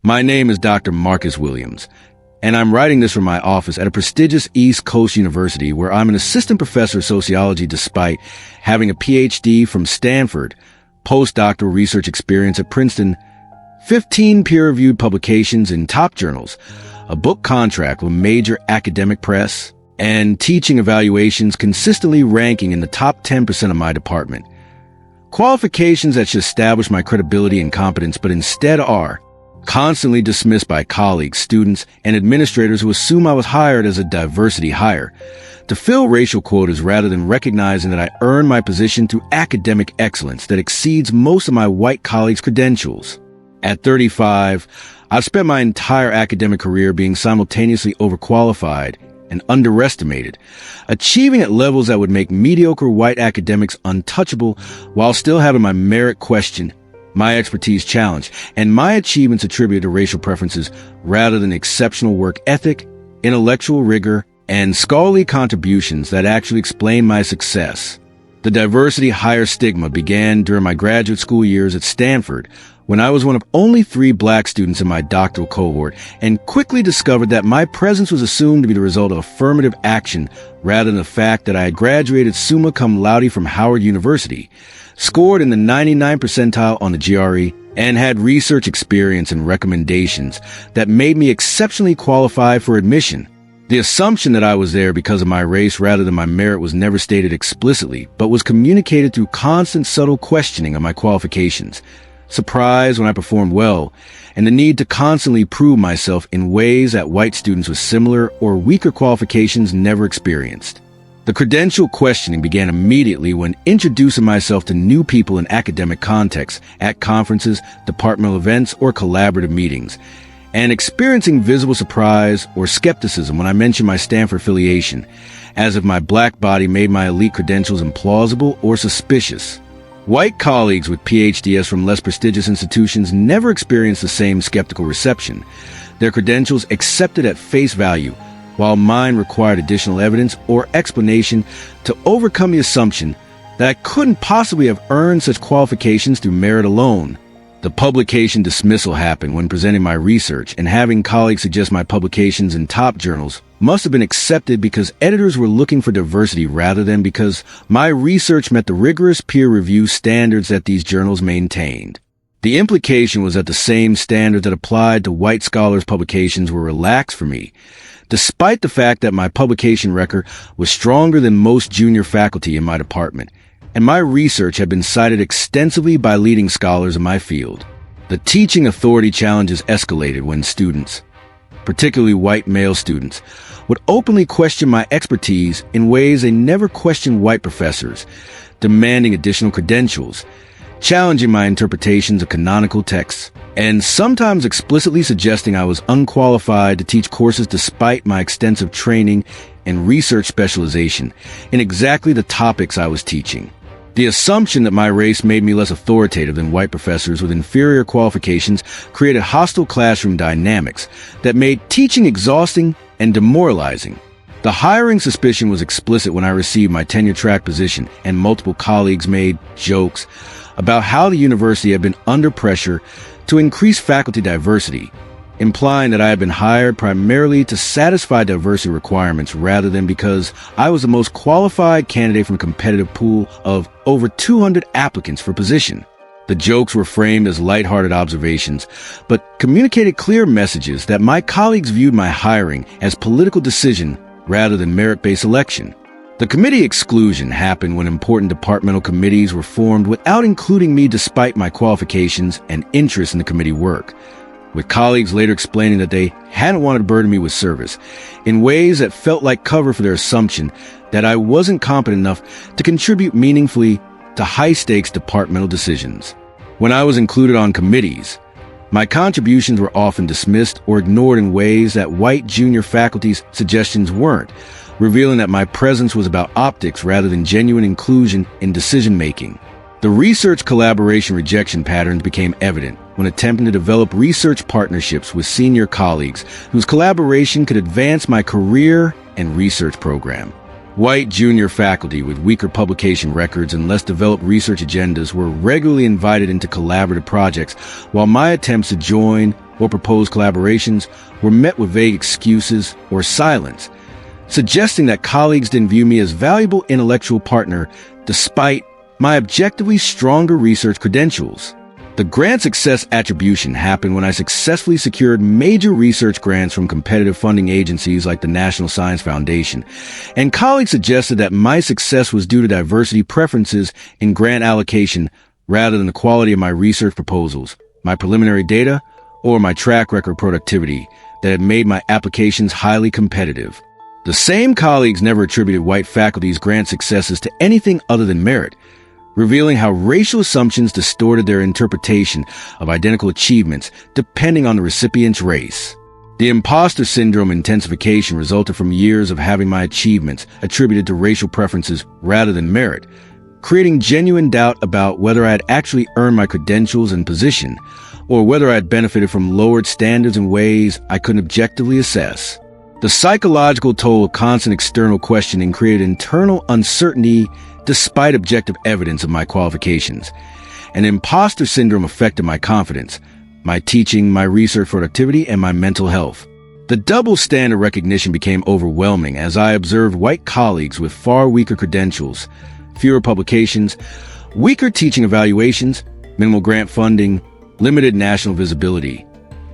My name is Dr. Marcus Williams, and I'm writing this from my office at a prestigious East Coast university where I'm an assistant professor of sociology despite having a PhD from Stanford, postdoctoral research experience at Princeton, 15 peer-reviewed publications in top journals, a book contract with major academic press, and teaching evaluations consistently ranking in the top 10% of my department. Qualifications that should establish my credibility and competence, but instead are constantly dismissed by colleagues, students, and administrators who assume I was hired as a diversity hire to fill racial quotas rather than recognizing that I earned my position through academic excellence that exceeds most of my white colleagues' credentials. At 35, I've spent my entire academic career being simultaneously overqualified and underestimated, achieving at levels that would make mediocre white academics untouchable while still having my merit questioned, my expertise challenged, and my achievements attributed to racial preferences rather than exceptional work ethic, intellectual rigor, and scholarly contributions that actually explain my success. The diversity hire stigma began during my graduate school years at Stanford, when I was one of only 3 black students in my doctoral cohort and quickly discovered that my presence was assumed to be the result of affirmative action rather than the fact that I had graduated summa cum laude from Howard University, scored in the 99th percentile on the GRE, and had research experience and recommendations that made me exceptionally qualified for admission. The assumption that I was there because of my race rather than my merit was never stated explicitly, but was communicated through constant subtle questioning of my qualifications, surprise when I performed well, and the need to constantly prove myself in ways that white students with similar or weaker qualifications never experienced. The credential questioning began immediately when introducing myself to new people in academic contexts, at conferences, departmental events, or collaborative meetings, and experiencing visible surprise or skepticism when I mentioned my Stanford affiliation, as if my black body made my elite credentials implausible or suspicious. White colleagues with PhDs from less prestigious institutions never experienced the same skeptical reception, their credentials accepted at face value, while mine required additional evidence or explanation to overcome the assumption that I couldn't possibly have earned such qualifications through merit alone. The publication dismissal happened when presenting my research, and having colleagues suggest my publications in top journals must have been accepted because editors were looking for diversity rather than because my research met the rigorous peer review standards that these journals maintained. The implication was that the same standards that applied to white scholars' publications were relaxed for me, despite the fact that my publication record was stronger than most junior faculty in my department, and my research had been cited extensively by leading scholars in my field. The teaching authority challenges escalated when students, particularly white male students, would openly question my expertise in ways they never questioned white professors, demanding additional credentials, challenging my interpretations of canonical texts, and sometimes explicitly suggesting I was unqualified to teach courses despite my extensive training and research specialization in exactly the topics I was teaching. The assumption that my race made me less authoritative than white professors with inferior qualifications created hostile classroom dynamics that made teaching exhausting and demoralizing. The hiring suspicion was explicit when I received my tenure-track position, and multiple colleagues made jokes about how the university had been under pressure to increase faculty diversity, implying that I had been hired primarily to satisfy diversity requirements rather than because I was the most qualified candidate from a competitive pool of over 200 applicants for position. The jokes were framed as lighthearted observations, but communicated clear messages that my colleagues viewed my hiring as political decision rather than merit-based selection. The committee exclusion happened when important departmental committees were formed without including me despite my qualifications and interest in the committee work, with colleagues later explaining that they hadn't wanted to burden me with service in ways that felt like cover for their assumption that I wasn't competent enough to contribute meaningfully to high-stakes departmental decisions. When I was included on committees, my contributions were often dismissed or ignored in ways that white junior faculty's suggestions weren't, revealing that my presence was about optics rather than genuine inclusion in decision-making. The research collaboration rejection patterns became evident when attempting to develop research partnerships with senior colleagues whose collaboration could advance my career and research program. White junior faculty with weaker publication records and less developed research agendas were regularly invited into collaborative projects, while my attempts to join or proposed collaborations were met with vague excuses or silence, suggesting that colleagues didn't view me as a valuable intellectual partner despite my objectively stronger research credentials. The grant success attribution happened when I successfully secured major research grants from competitive funding agencies like the National Science Foundation, and colleagues suggested that my success was due to diversity preferences in grant allocation rather than the quality of my research proposals, my preliminary data, or my track record productivity that had made my applications highly competitive. The same colleagues never attributed white faculty's grant successes to anything other than merit, revealing how racial assumptions distorted their interpretation of identical achievements depending on the recipient's race. The imposter syndrome intensification resulted from years of having my achievements attributed to racial preferences rather than merit, creating genuine doubt about whether I had actually earned my credentials and position, or whether I had benefited from lowered standards in ways I couldn't objectively assess. The psychological toll of constant external questioning created internal uncertainty despite objective evidence of my qualifications. And imposter syndrome affected my confidence, my teaching, my research productivity, and my mental health. The double standard recognition became overwhelming as I observed white colleagues with far weaker credentials, fewer publications, weaker teaching evaluations, minimal grant funding, limited national visibility,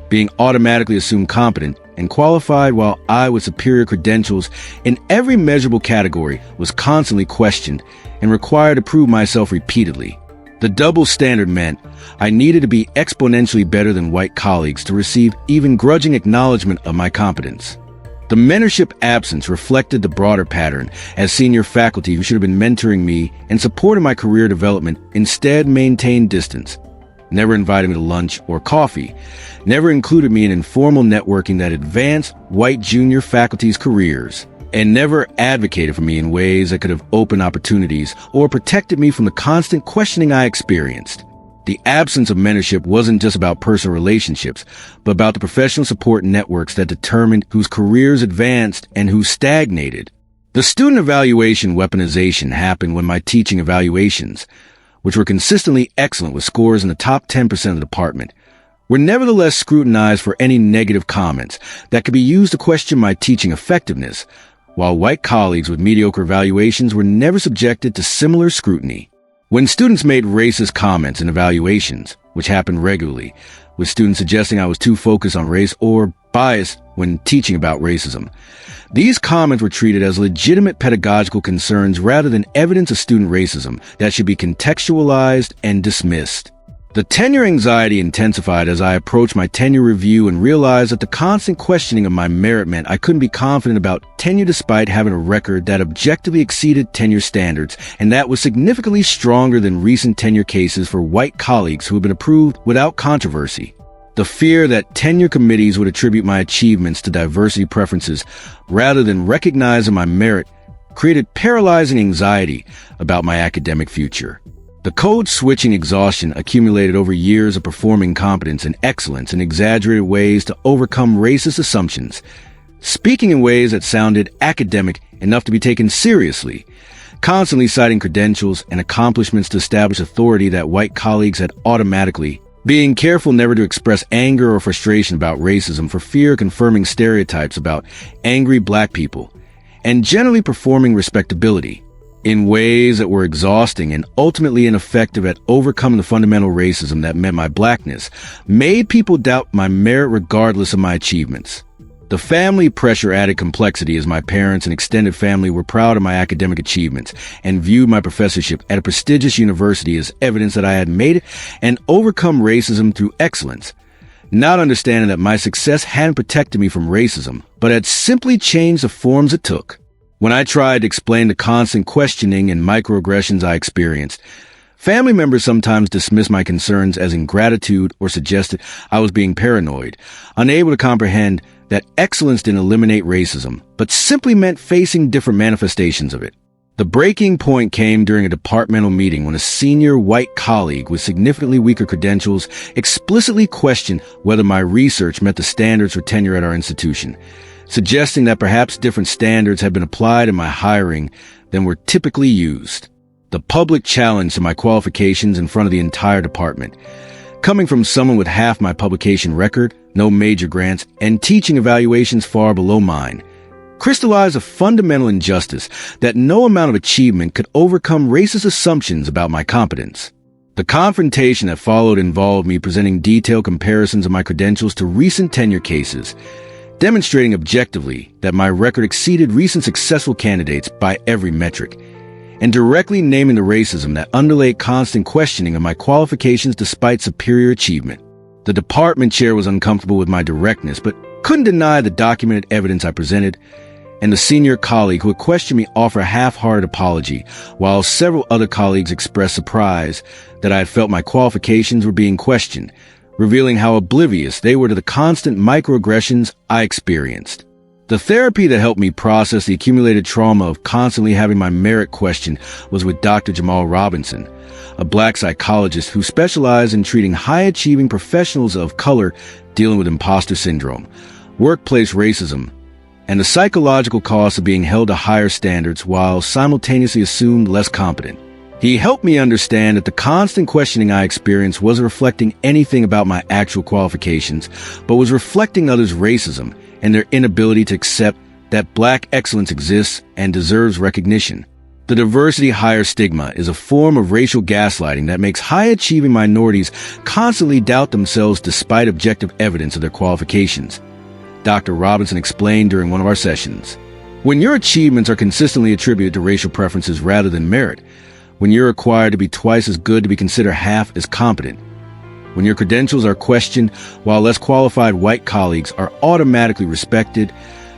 being automatically assumed competent and qualified, while I, with superior credentials in every measurable category, was constantly questioned and required to prove myself repeatedly. The double standard meant I needed to be exponentially better than white colleagues to receive even grudging acknowledgement of my competence. The mentorship absence reflected the broader pattern, as senior faculty who should have been mentoring me and supporting my career development instead maintained distance, never invited me to lunch or coffee, never included me in informal networking that advanced white junior faculty's careers, and never advocated for me in ways that could have opened opportunities or protected me from the constant questioning I experienced. The absence of mentorship wasn't just about personal relationships, but about the professional support networks that determined whose careers advanced and who stagnated. The student evaluation weaponization happened when my teaching evaluations, which were consistently excellent with scores in the top 10% of the department, were nevertheless scrutinized for any negative comments that could be used to question my teaching effectiveness, while white colleagues with mediocre evaluations were never subjected to similar scrutiny. When students made racist comments in evaluations, which happened regularly, with students suggesting I was too focused on race or biased when teaching about racism, these comments were treated as legitimate pedagogical concerns rather than evidence of student racism that should be contextualized and dismissed. The tenure anxiety intensified as I approached my tenure review and realized that the constant questioning of my merit meant I couldn't be confident about tenure despite having a record that objectively exceeded tenure standards and that was significantly stronger than recent tenure cases for white colleagues who had been approved without controversy. The fear that tenure committees would attribute my achievements to diversity preferences rather than recognizing my merit created paralyzing anxiety about my academic future. The code-switching exhaustion accumulated over years of performing competence and excellence in exaggerated ways to overcome racist assumptions, speaking in ways that sounded academic enough to be taken seriously, constantly citing credentials and accomplishments to establish authority that white colleagues had automatically, being careful never to express anger or frustration about racism for fear of confirming stereotypes about angry black people, and generally performing respectability in ways that were exhausting and ultimately ineffective at overcoming the fundamental racism that meant my blackness, made people doubt my merit regardless of my achievements. The family pressure added complexity as my parents and extended family were proud of my academic achievements and viewed my professorship at a prestigious university as evidence that I had made it and overcome racism through excellence, not understanding that my success hadn't protected me from racism, but had simply changed the forms it took. When I tried to explain the constant questioning and microaggressions I experienced, family members sometimes dismissed my concerns as ingratitude or suggested I was being paranoid, unable to comprehend that excellence didn't eliminate racism, but simply meant facing different manifestations of it. The breaking point came during a departmental meeting when a senior white colleague with significantly weaker credentials explicitly questioned whether my research met the standards for tenure at our institution, suggesting that perhaps different standards had been applied in my hiring than were typically used. The public challenge to my qualifications in front of the entire department, Coming from someone with half my publication record, no major grants, and teaching evaluations far below mine, crystallized a fundamental injustice that no amount of achievement could overcome racist assumptions about my competence. The confrontation that followed involved me presenting detailed comparisons of my credentials to recent tenure cases, demonstrating objectively that my record exceeded recent successful candidates by every metric, and directly naming the racism that underlay constant questioning of my qualifications despite superior achievement. The department chair was uncomfortable with my directness, but couldn't deny the documented evidence I presented, and the senior colleague who had questioned me offered a half-hearted apology, while several other colleagues expressed surprise that I had felt my qualifications were being questioned, revealing how oblivious they were to the constant microaggressions I experienced. The therapy that helped me process the accumulated trauma of constantly having my merit questioned was with Dr. Jamal Robinson, a black psychologist who specialized in treating high-achieving professionals of color dealing with imposter syndrome, workplace racism, and the psychological cost of being held to higher standards while simultaneously assumed less competent. He helped me understand that the constant questioning I experienced wasn't reflecting anything about my actual qualifications, but was reflecting others' racism and their inability to accept that black excellence exists and deserves recognition. The diversity hire stigma is a form of racial gaslighting that makes high-achieving minorities constantly doubt themselves despite objective evidence of their qualifications. Dr. Robinson explained during one of our sessions. When your achievements are consistently attributed to racial preferences rather than merit, when you're required to be twice as good to be considered half as competent, when your credentials are questioned while less qualified white colleagues are automatically respected,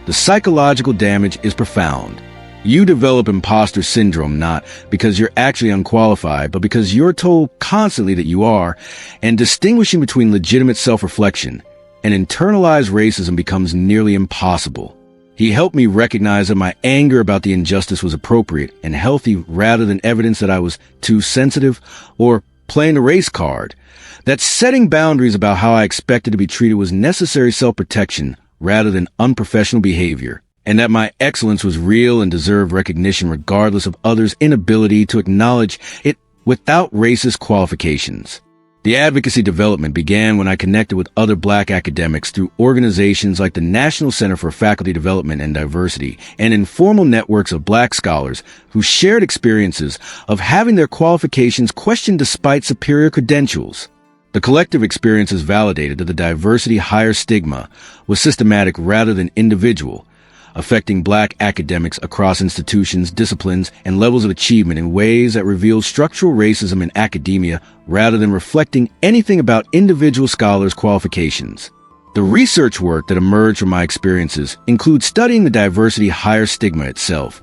the psychological damage is profound. You develop imposter syndrome not because you're actually unqualified, but because you're told constantly that you are, and distinguishing between legitimate self-reflection and internalized racism becomes nearly impossible. He helped me recognize that my anger about the injustice was appropriate and healthy rather than evidence that I was too sensitive or playing a race card. That setting boundaries about how I expected to be treated was necessary self-protection rather than unprofessional behavior, and that my excellence was real and deserved recognition regardless of others' inability to acknowledge it without racist qualifications. The advocacy development began when I connected with other black academics through organizations like the National Center for Faculty Development and Diversity and informal networks of black scholars who shared experiences of having their qualifications questioned despite superior credentials. The collective experiences validated that the diversity hire stigma was systematic rather than individual, affecting black academics across institutions, disciplines, and levels of achievement in ways that revealed structural racism in academia rather than reflecting anything about individual scholars' qualifications. The research work that emerged from my experiences includes studying the diversity hire stigma itself,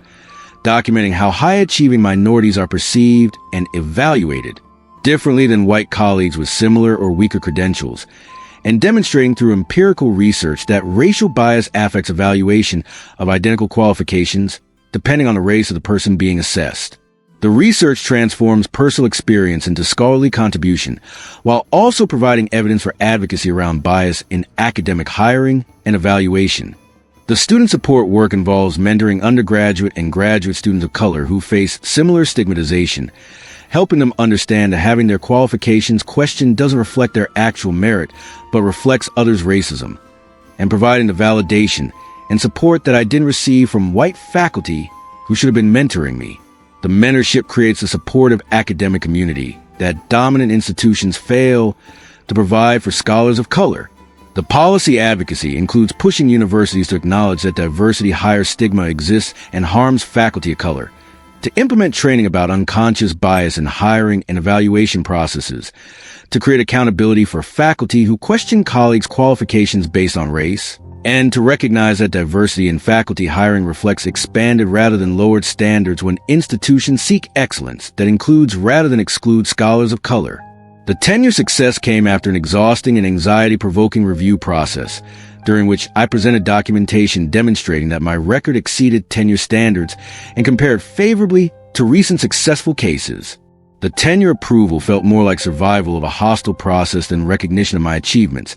documenting how high-achieving minorities are perceived and evaluated differently than white colleagues with similar or weaker credentials, and demonstrating through empirical research that racial bias affects evaluation of identical qualifications depending on the race of the person being assessed. The research transforms personal experience into scholarly contribution, while also providing evidence for advocacy around bias in academic hiring and evaluation. The student support work involves mentoring undergraduate and graduate students of color who face similar stigmatization, helping them understand that having their qualifications questioned doesn't reflect their actual merit, but reflects others' racism, and providing the validation and support that I didn't receive from white faculty who should have been mentoring me. The mentorship creates a supportive academic community that dominant institutions fail to provide for scholars of color. The policy advocacy includes pushing universities to acknowledge that diversity hire stigma exists and harms faculty of color, to implement training about unconscious bias in hiring and evaluation processes, to create accountability for faculty who question colleagues' qualifications based on race, and to recognize that diversity in faculty hiring reflects expanded rather than lowered standards when institutions seek excellence that includes rather than excludes scholars of color. The tenure success came after an exhausting and anxiety-provoking review process, during which I presented documentation demonstrating that my record exceeded tenure standards and compared favorably to recent successful cases. The tenure approval felt more like survival of a hostile process than recognition of my achievements,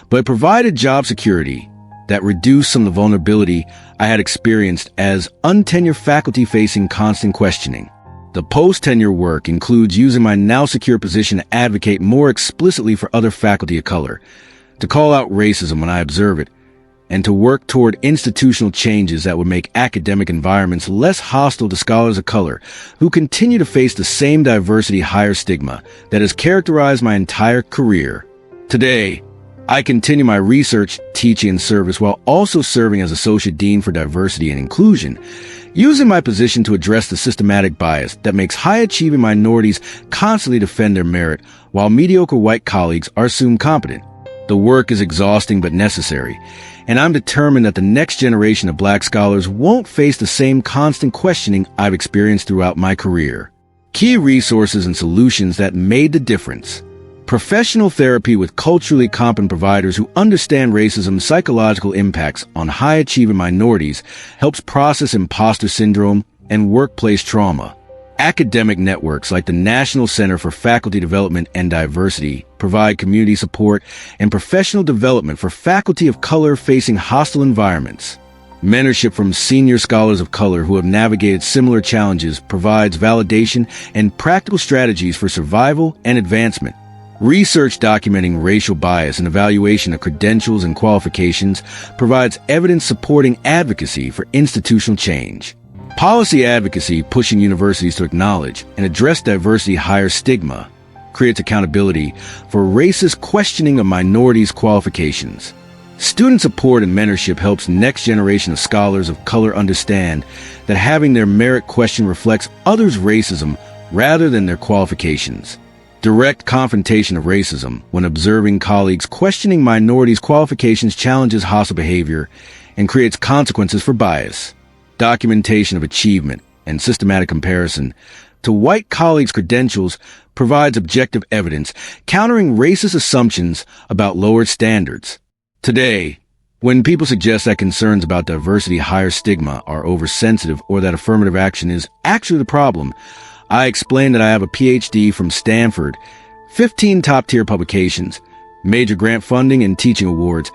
but it provided job security that reduced some of the vulnerability I had experienced as untenured faculty facing constant questioning. The post-tenure work includes using my now secure position to advocate more explicitly for other faculty of color, to call out racism when I observe it, and to work toward institutional changes that would make academic environments less hostile to scholars of color who continue to face the same diversity hire stigma that has characterized my entire career. Today, I continue my research, teaching, and service while also serving as Associate Dean for Diversity and Inclusion, using my position to address the systematic bias that makes high-achieving minorities constantly defend their merit while mediocre white colleagues are assumed competent. The work is exhausting but necessary, and I'm determined that the next generation of Black scholars won't face the same constant questioning I've experienced throughout my career. Key resources and solutions that made the difference. Professional therapy with culturally competent providers who understand racism's psychological impacts on high-achieving minorities helps process imposter syndrome and workplace trauma. Academic networks like the National Center for Faculty Development and Diversity provide community support and professional development for faculty of color facing hostile environments. Mentorship from senior scholars of color who have navigated similar challenges provides validation and practical strategies for survival and advancement. Research documenting racial bias and evaluation of credentials and qualifications provides evidence supporting advocacy for institutional change. Policy advocacy pushing universities to acknowledge and address diversity hire stigma creates accountability for racist questioning of minorities' qualifications. Student support and mentorship helps next generation of scholars of color understand that having their merit question reflects others' racism rather than their qualifications. Direct confrontation of racism when observing colleagues questioning minorities' qualifications challenges hostile behavior and creates consequences for bias. Documentation of achievement and systematic comparison to white colleagues' credentials provides objective evidence, countering racist assumptions about lowered standards. Today, when people suggest that concerns about diversity hire stigma are oversensitive or that affirmative action is actually the problem, I explain that I have a PhD from Stanford, 15 top-tier publications, major grant funding and teaching awards,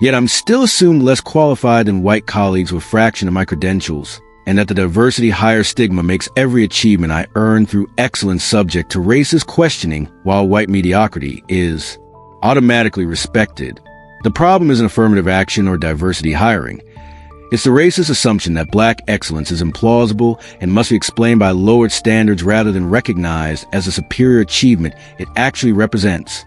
yet I'm still assumed less qualified than white colleagues with a fraction of my credentials, and that the diversity hire stigma makes every achievement I earn through excellence subject to racist questioning, while white mediocrity is automatically respected. The problem isn't affirmative action or diversity hiring. It's the racist assumption that Black excellence is implausible and must be explained by lowered standards rather than recognized as a superior achievement it actually represents.